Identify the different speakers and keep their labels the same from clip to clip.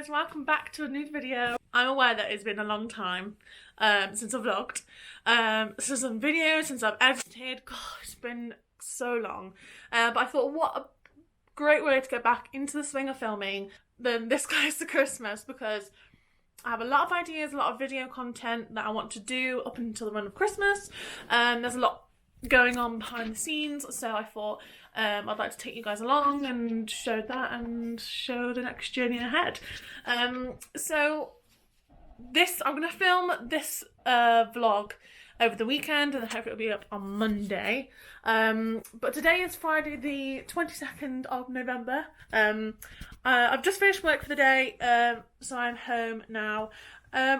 Speaker 1: guys, welcome back to a new video. I'm aware that it's been a long time since I've vlogged, since I've videos, since I've edited. God, it's been so long, but I thought what a great way to get back into the swing of filming than this close to Christmas, because I have a lot of ideas, a lot of video content that I want to do up until the run of Christmas. There's a lot going on behind the scenes, so I thought I'd like to take you guys along and show that and show the next journey ahead. So I'm going to film this vlog over the weekend, and I hope it'll be up on Monday. But today is Friday the 22nd of November. I've just finished work for the day, so I'm home now.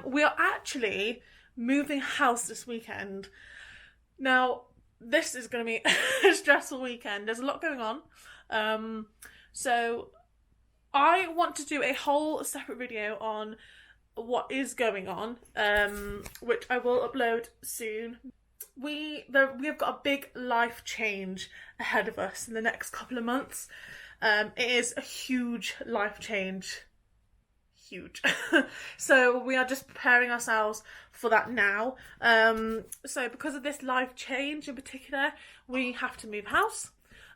Speaker 1: We are actually moving house this weekend. Now, this is going to be a stressful weekend. There's a lot going on. So I want to do a whole separate video on what is going on, which I will upload soon. We have got a big life change ahead of us in the next couple of months. It is a huge life change. Huge. So we are just preparing ourselves for that now. So because of this life change in particular, we have to move house.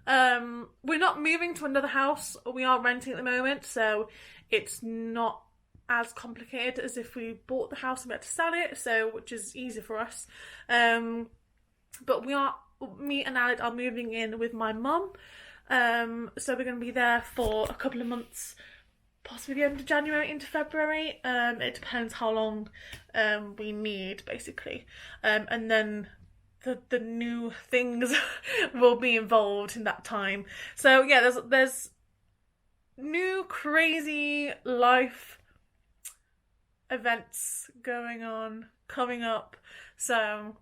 Speaker 1: We're not moving to another house. We are renting at the moment, so it's not as complicated as if we bought the house and we had to sell it, so which is easy for us. But me and Aled are moving in with my mum. So we're going to be there for a couple of months, possibly the end of January into February. It depends how long we need, basically. And then the new things will be involved in that time. So yeah, there's new crazy life events coming up. So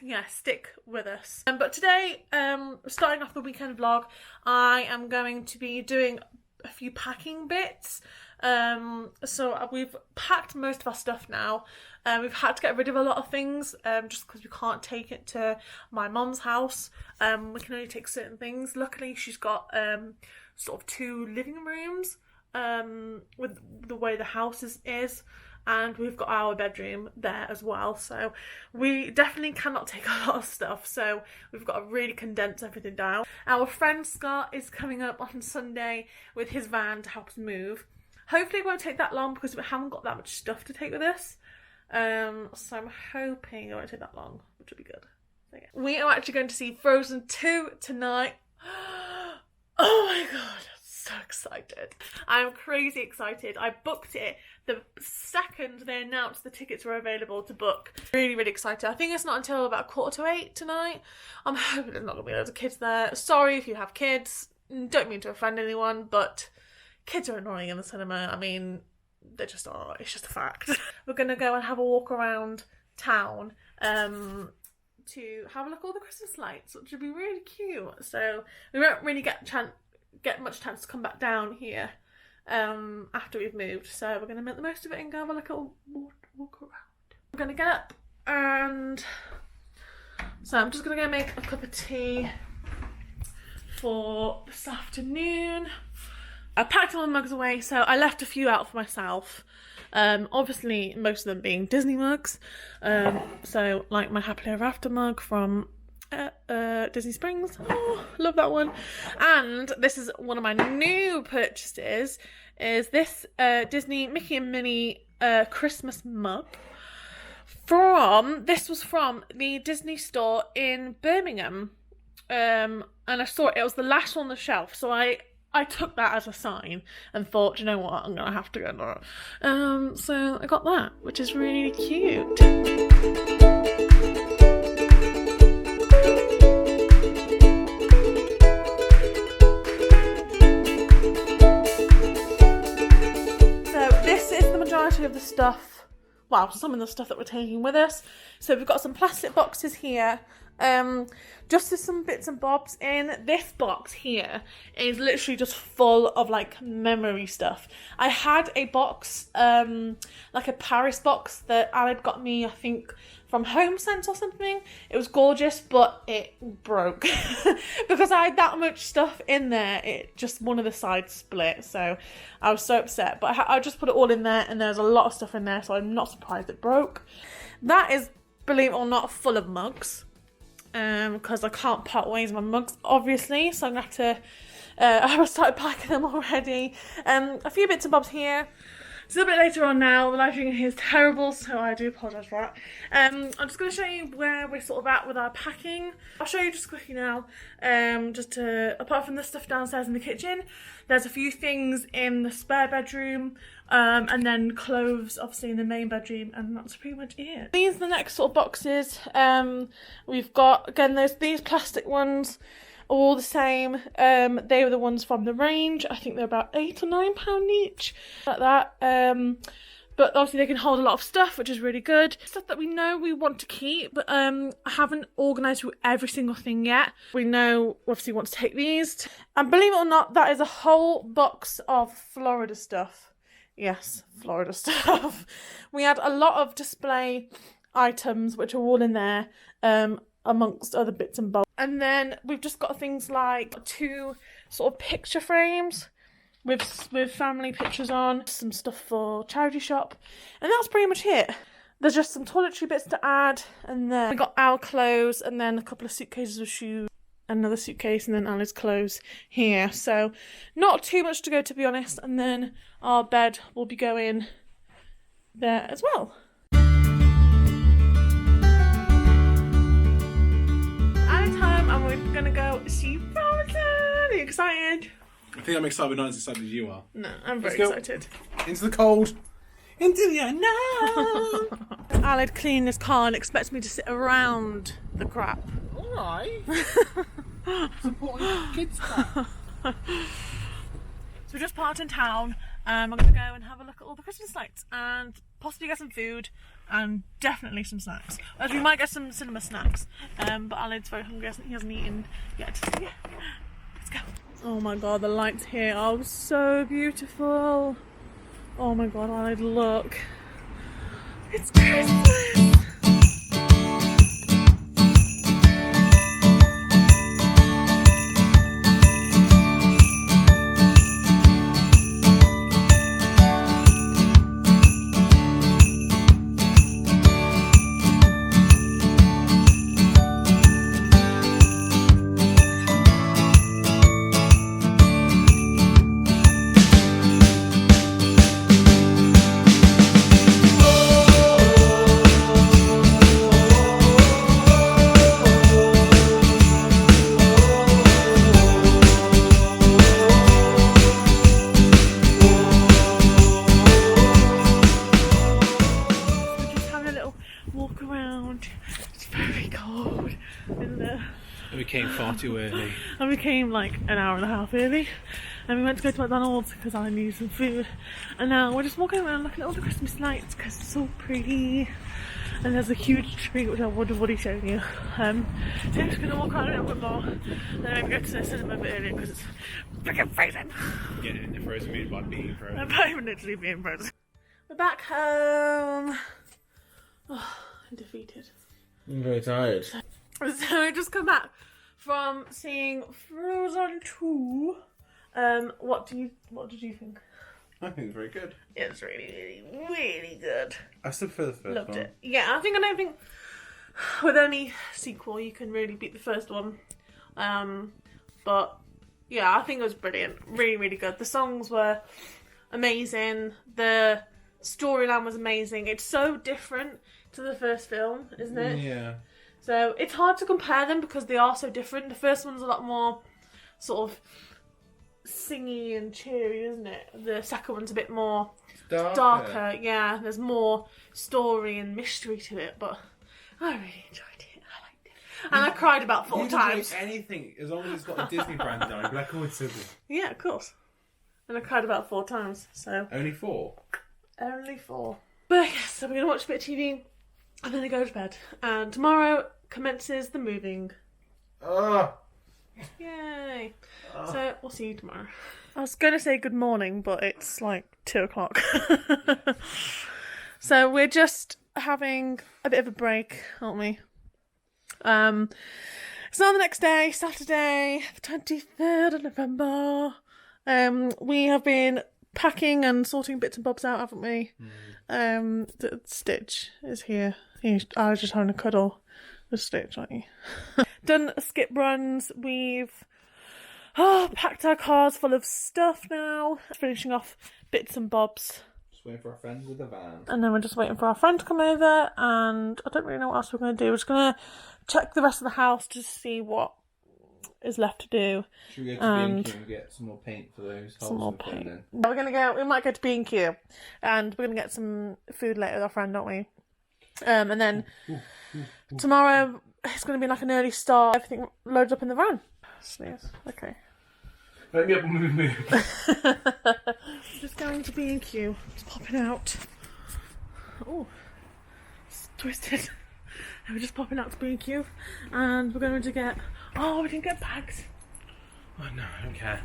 Speaker 1: yeah, stick with us. But today, starting off the weekend vlog, I am going to be doing a few packing bits. So we've packed most of our stuff now. We've had to get rid of a lot of things just because we can't take it to my mum's house. We can only take certain things. Luckily, she's got sort of 2 living rooms with the way the house is. And we've got our bedroom there as well, so we definitely cannot take a lot of stuff, so we've got to really condense everything down. Our friend Scott is coming up on Sunday with his van to help us move. Hopefully it won't take that long because we haven't got that much stuff to take with us, so I'm hoping it won't take that long, which will be good. So, yeah. We are actually going to see Frozen 2 tonight. Oh my god, so excited. I'm crazy excited. I booked it the second they announced the tickets were available to book. Really, really excited. I think it's not until about 7:45 tonight. I'm hoping there's not going to be loads of kids there. Sorry if you have kids. Don't mean to offend anyone, but kids are annoying in the cinema. I mean, they just are. It's just a fact. We're going to go and have a walk around town to have a look at all the Christmas lights, which would be really cute. So we won't really get much chance to come back down here after we've moved, so we're going to make the most of it and go have a look at walk around. I'm going to get up, and so I'm just going to go make a cup of tea for this afternoon. I packed all the mugs away, so I left a few out for myself. Obviously most of them being Disney mugs, so like my Happily Ever After mug from Disney Springs. Oh, love that one. And this is one of my new purchases, is this Disney Mickey and Minnie Christmas mug. This was from the Disney store in Birmingham, and I saw it was the last one on the shelf, so I took that as a sign and thought, you know what, I'm gonna have to go now. So I got that, which is really cute. Of the stuff, well, some of the stuff that we're taking with us. So we've got some plastic boxes here Just as some bits and bobs in. This box here is literally just full of like memory stuff. I had a box, like a Paris box that Aled got me, I think, from Home Sense or something. It was gorgeous, but it broke because I had that much stuff in there. It just, one of the sides split, so I was so upset. But I just put it all in there, and there's a lot of stuff in there, so I'm not surprised it broke. That is, believe it or not, full of mugs. Because I can't part ways with my mugs, obviously, so I'm going to have to, I've started packing them already. A few bits and bobs here. It's a little bit later on now, the lighting here is terrible, so I do apologise for that. I'm just going to show you where we're sort of at with our packing. I'll show you just quickly now, apart from the stuff downstairs in the kitchen, there's a few things in the spare bedroom, and then clothes obviously in the main bedroom, and that's pretty much it. These are the next sort of boxes. We've got, again, these plastic ones, all the same. They were the ones from the range. I think they're about £8 or £9 each, like that. But obviously they can hold a lot of stuff, which is really good. Stuff that we know we want to keep, but I haven't organised through every single thing yet. We know obviously want to take these. And believe it or not, that is a whole box of Florida stuff. Yes, Florida stuff. We had a lot of display items, which are all in there, amongst other bits and bobs. And then we've just got things like 2 sort of picture frames with family pictures on, some stuff for charity shop, and that's pretty much it. There's just some toiletry bits to add, and then we got our clothes, and then a couple of suitcases of shoes, another suitcase, and then Ali's clothes here. So not too much to go, to be honest, and then our bed will be going there as well. And we're gonna go see Frozen. Are you excited?
Speaker 2: I think I'm excited, but not as excited as you are.
Speaker 1: No, I'm very excited.
Speaker 2: Into the cold. Into the unknown.
Speaker 1: Aled cleaned his car and expects me to sit around the crap.
Speaker 2: Alright. Supporting kids crap.
Speaker 1: So we just parked in town. I'm going to go and have a look at all the Christmas lights and possibly get some food and definitely some snacks. As we might get some cinema snacks. But Aled's very hungry, he hasn't eaten yet. So yeah, let's go. Oh my god, the lights here are so beautiful. Oh my god, Aled, look. It's Christmas!
Speaker 2: We came far too early.
Speaker 1: And we came like an hour and a half early. And we went to go to McDonald's because I needed some food. And now we're just walking around looking at all the Christmas lights because it's so pretty. And there's a huge tree which I would have already shown you. So I'm just going to walk around a little bit more. And then maybe go to the cinema a bit earlier because it's freaking frozen.
Speaker 2: Getting in the frozen mood by being frozen.
Speaker 1: I'm literally being frozen. We're back home. Oh, I'm defeated.
Speaker 2: I'm very tired.
Speaker 1: So I just come back from seeing Frozen 2. What did you think?
Speaker 2: I think it's very good.
Speaker 1: It's really, really, really good.
Speaker 2: I still prefer the first one.
Speaker 1: Loved it. Yeah, I don't think with any sequel you can really beat the first one. But yeah, I think it was brilliant. Really, really good. The songs were amazing. The storyline was amazing. It's so different to the first film, isn't it?
Speaker 2: Yeah. So
Speaker 1: it's hard to compare them because they are so different. The first one's a lot more sort of singy and cheery, isn't it? The second one's a bit more darker. Yeah, there's more story and mystery to it, but I really enjoyed it. I liked it. And I cried about 4 times.
Speaker 2: Anything, as long as it's got a Disney brand on it, like, oh, it's simple.
Speaker 1: Yeah, of course. And I cried about 4 times, so...
Speaker 2: Only 4?
Speaker 1: Only 4. But yes, so we're going to watch a bit of TV, and then I go to bed. And tomorrow, commences the moving.
Speaker 2: Oh.
Speaker 1: Yay! So we'll see you tomorrow. I was going to say good morning, but it's like 2 o'clock. So we're just having a bit of a break, aren't we? It's now the next day, Saturday, the 23rd of November. We have been packing and sorting bits and bobs out, haven't we? The Stitch is here. I was just having a cuddle with Stitch, aren't you? Done skip runs. We've packed our cars full of stuff now. Finishing off bits and bobs.
Speaker 2: Just waiting for our friend with the van.
Speaker 1: And then we're just waiting for our friend to come over, and I don't really know what else we're going to do. We're just going to check the rest of the house to see what is left to do.
Speaker 2: Should we go to B&Q and get some more paint for those holes?
Speaker 1: Some more paint. We might go to B&Q, and we're going to get some food later with our friend, don't we? And then tomorrow it's going to be like an early start. Everything loads up in the van. Sneeze. Okay.
Speaker 2: Let me up and move.
Speaker 1: Just going to B&Q. Just popping out. Oh, it's twisted. We're just popping out to B&Q, and we're going to get. Oh, we didn't get bags.
Speaker 2: Oh no, I don't care.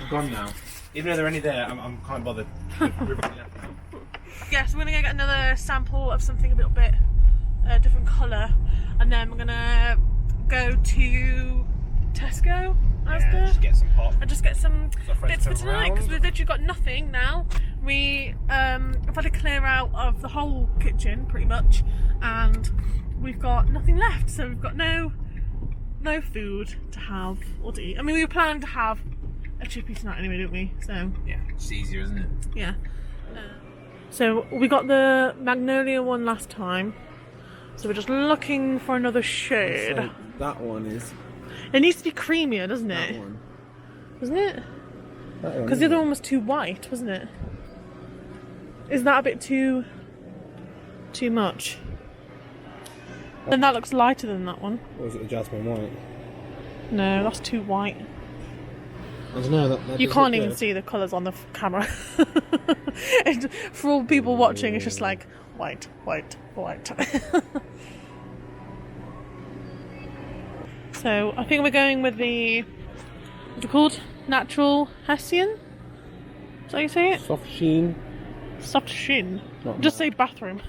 Speaker 2: I'm gone now. Even though they're only there, I can't bother.
Speaker 1: Yes, we're going to get another sample of something a little bit different colour, and then we're going to go to Tesco.
Speaker 2: Just get some pop.
Speaker 1: And just get some bits for tonight, because we've literally got nothing now. We have had to clear out of the whole kitchen pretty much, and we've got nothing left. So we've got no food to have or to eat. I mean, we were planning to have a chippy tonight anyway, didn't we? So
Speaker 2: yeah, it's easier, isn't it?
Speaker 1: Yeah. So we got the Magnolia one last time, so we're just looking for another shade.
Speaker 2: So that one is.
Speaker 1: It needs to be creamier, doesn't it?
Speaker 2: That one.
Speaker 1: Doesn't it?
Speaker 2: That one.
Speaker 1: Because the other one was too white, wasn't it? Is that a bit too much? Then that looks lighter than that one.
Speaker 2: Or is it the jasmine white?
Speaker 1: No, that's too white.
Speaker 2: I don't know. That
Speaker 1: You can't even see the colours on the camera. For all people watching, it's just like white, white, white. So I think we're going with the, what's it called? Natural Hessian? Is that how you say it?
Speaker 2: Soft sheen.
Speaker 1: Soft shin.
Speaker 2: Not
Speaker 1: Just say bathroom.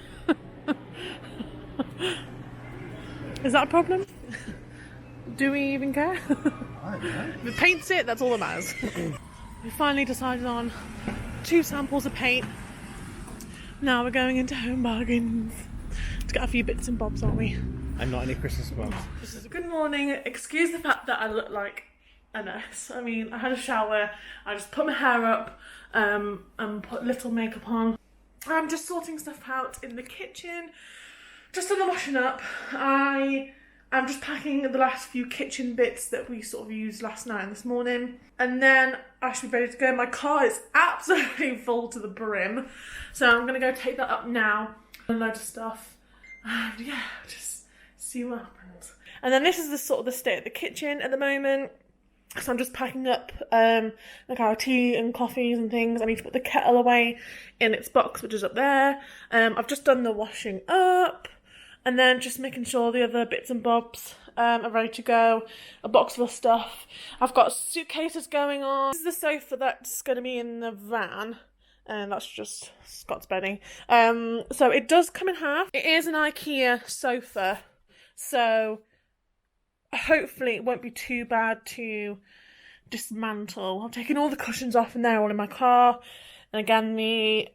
Speaker 1: Is that a problem? Do we even care?
Speaker 2: I don't know.
Speaker 1: If it paints it, that's all that matters. We finally decided on 2 samples of paint. Now we're going into Home Bargains to get a few bits and bobs, aren't we?
Speaker 2: And not any Christmas ones.
Speaker 1: This is a good morning. Excuse the fact that I look like a mess. I mean, I had a shower, I just put my hair up and put little makeup on. I'm just sorting stuff out in the kitchen, just on the washing up. I'm just packing the last few kitchen bits that we sort of used last night and this morning, and then I should be ready to go. My car is absolutely full to the brim, so I'm gonna go take that up now. A load of stuff, and yeah, just see what happens. And then this is the sort of the state of the kitchen at the moment. So I'm just packing up like our tea and coffees and things. I need to put the kettle away in its box, which is up there. I've just done the washing up, and then just making sure the other bits and bobs are ready to go. A box full of stuff. I've got suitcases going on. This is the sofa that's going to be in the van. And that's just Scott's bedding. So it does come in half. It is an IKEA sofa, so hopefully it won't be too bad to dismantle. I'm taking all the cushions off, and they're all in my car. And again, the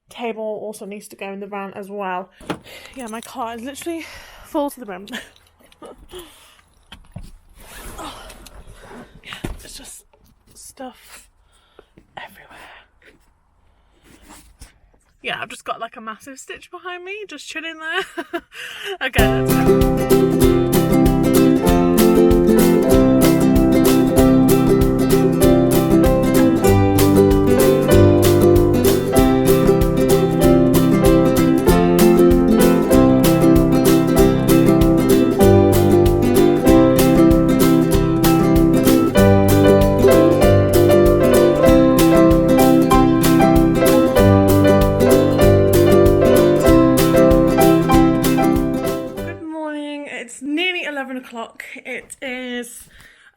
Speaker 1: table also needs to go in the van as well. Yeah, my car is literally full to the brim. Oh, yeah, it's just stuff everywhere. Yeah, I've just got like a massive Stitch behind me, just chilling there. Okay, let's go.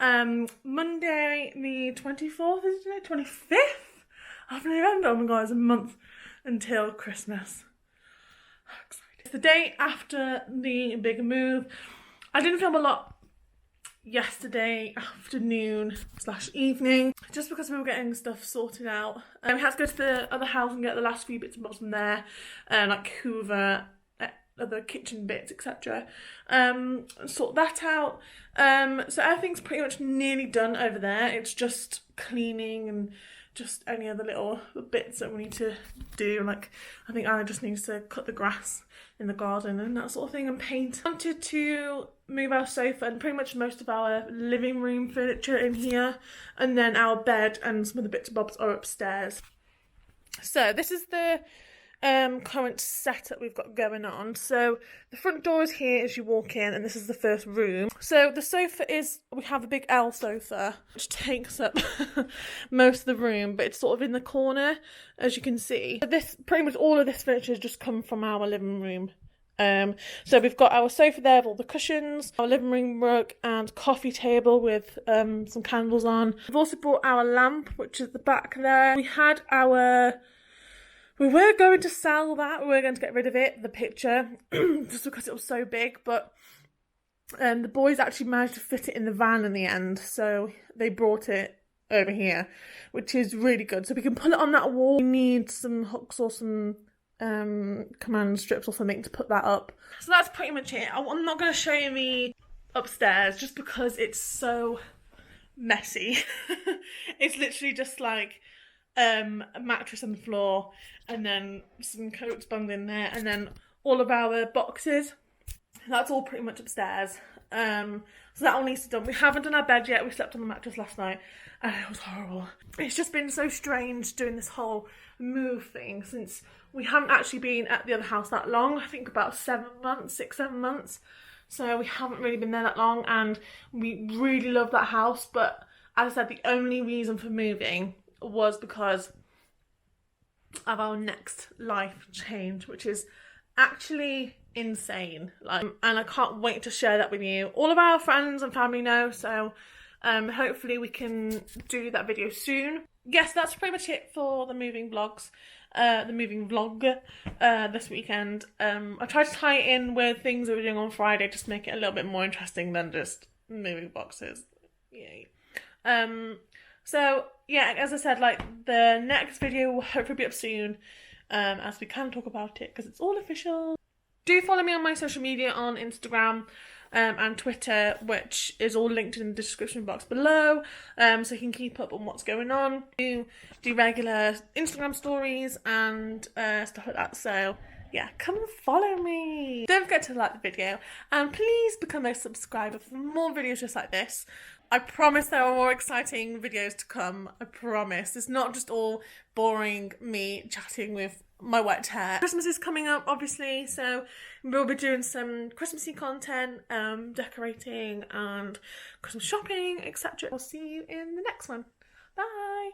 Speaker 1: Monday the 24th, is it? 25th of November. Oh my god, it's a month until Christmas. How exciting. It's the day after the big move. I didn't film a lot yesterday afternoon / evening just because we were getting stuff sorted out. We had to go to the other house and get the last few bits and bobs from there, like Hoover, other kitchen bits, etc. Sort that out. So everything's pretty much nearly done over there. It's just cleaning and just any other little bits that we need to do. Like, I think Anna just needs to cut the grass in the garden and that sort of thing, and paint. I wanted to move our sofa and pretty much most of our living room furniture in here, and then our bed and some of the bits and bobs are upstairs. So this is the current setup we've got going on. So the front door is here as you walk in, and this is the first room. So the sofa is, we have a big L sofa which takes up most of the room, but it's sort of in the corner, as you can see. This pretty much all of this furniture has just come from our living room. So we've got our sofa there with all the cushions, our living room rug and coffee table with some candles on. We've also brought our lamp, which is at the back there. We were going to sell that, we were going to get rid of it, the picture, just because it was so big, but the boys actually managed to fit it in the van in the end, so they brought it over here, which is really good. So we can put it on that wall. We need some hooks or some command strips or something to put that up. So that's pretty much it. I'm not going to show you the upstairs just because it's so messy. It's literally just like a mattress on the floor, and then some coats bunged in there, and then all of our boxes. That's all pretty much upstairs. So that all needs to be done. We haven't done our bed yet. We slept on the mattress last night and it was horrible. It's just been so strange doing this whole move thing, since we haven't actually been at the other house that long. I think about 7 months, 6-7 months. So we haven't really been there that long, and we really love that house. But as I said, the only reason for moving was because of our next life change, which is actually insane. And I can't wait to share that with you. All of our friends and family know, so hopefully we can do that video soon. Yes, that's pretty much it for the moving vlogs. The moving vlog this weekend. I tried to tie it in with things we were doing on Friday, just to make it a little bit more interesting than just moving boxes. Yay. So yeah, as I said, like, the next video will hopefully be up soon, as we can talk about it because it's all official. Do follow me on my social media on Instagram and Twitter, which is all linked in the description box below, so you can keep up on what's going on. Do regular Instagram stories and stuff like that. So yeah, come and follow me. Don't forget to like the video, and please become a subscriber for more videos just like this. I promise there are more exciting videos to come. I promise. It's not just all boring me chatting with my wet hair. Christmas is coming up, obviously, so we'll be doing some Christmassy content, decorating and Christmas shopping, etc. I'll see you in the next one. Bye!